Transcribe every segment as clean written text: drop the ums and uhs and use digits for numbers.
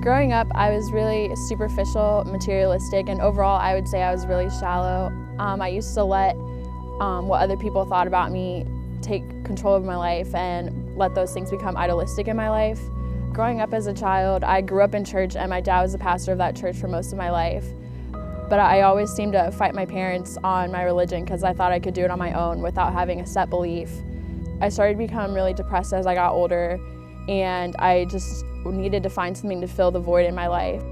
Growing up, I was really superficial, materialistic, and overall I would say I was really shallow. I used to let what other people thought about me take control of my life and let those things become idealistic in my life. Growing up as a child, I grew up in church and my dad was the pastor of that church for most of my life. But I always seemed to fight my parents on my religion because I thought I could do it on my own without having a set belief. I started to become really depressed as I got older, and I just needed to find something to fill the void in my life.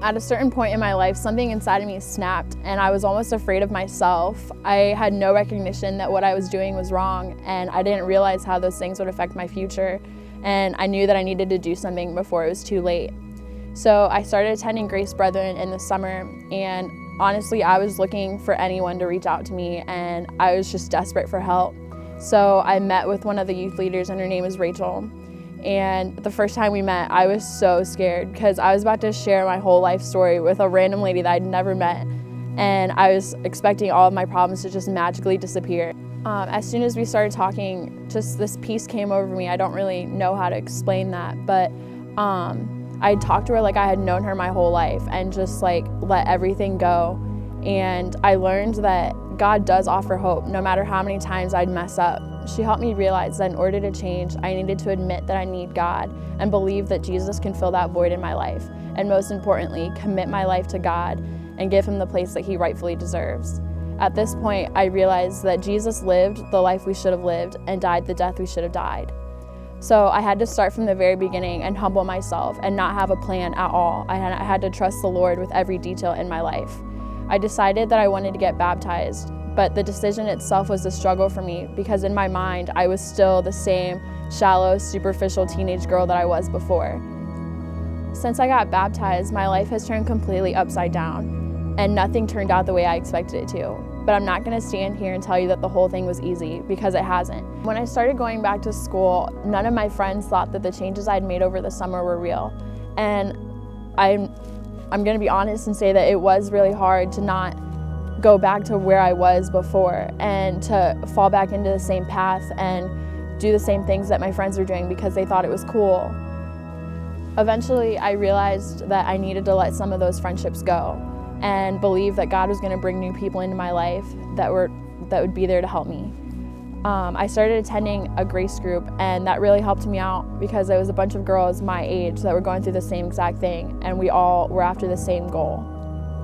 At a certain point in my life, something inside of me snapped and I was almost afraid of myself. I had no recognition that what I was doing was wrong, and I didn't realize how those things would affect my future. And I knew that I needed to do something before it was too late. So I started attending Grace Brethren in the summer, and honestly, I was looking for anyone to reach out to me, and I was just desperate for help. So I met with one of the youth leaders, and her name is Rachel. And the first time we met, I was so scared because I was about to share my whole life story with a random lady that I'd never met. And I was expecting all of my problems to just magically disappear. As soon as we started talking, just this peace came over me. I don't really know how to explain that, but I talked to her like I had known her my whole life and just like let everything go. And I learned that God does offer hope no matter how many times I'd mess up. She helped me realize that in order to change, I needed to admit that I need God and believe that Jesus can fill that void in my life. And most importantly, commit my life to God and give him the place that he rightfully deserves. At this point, I realized that Jesus lived the life we should have lived and died the death we should have died. So I had to start from the very beginning and humble myself and not have a plan at all. I had to trust the Lord with every detail in my life. I decided that I wanted to get baptized, but the decision itself was a struggle for me because in my mind, I was still the same shallow, superficial teenage girl that I was before. Since I got baptized, my life has turned completely upside down, and nothing turned out the way I expected it to. But I'm not gonna stand here and tell you that the whole thing was easy, because it hasn't. When I started going back to school, none of my friends thought that the changes I'd made over the summer were real. And I'm gonna be honest and say that it was really hard to not go back to where I was before and to fall back into the same path and do the same things that my friends were doing because they thought it was cool. Eventually, I realized that I needed to let some of those friendships go and believe that God was going to bring new people into my life that would be there to help me. I started attending a Grace group, and that really helped me out because there was a bunch of girls my age that were going through the same exact thing, and we all were after the same goal.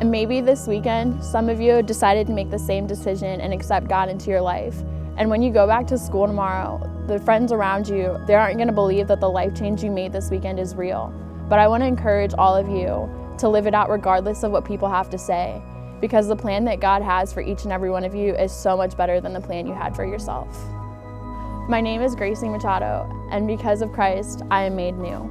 And maybe this weekend, some of you decided to make the same decision and accept God into your life. And when you go back to school tomorrow, the friends around you, they aren't going to believe that the life change you made this weekend is real. But I want to encourage all of you to live it out regardless of what people have to say, because the plan that God has for each and every one of you is so much better than the plan you had for yourself. My name is Gracie Machado, and because of Christ, I am made new.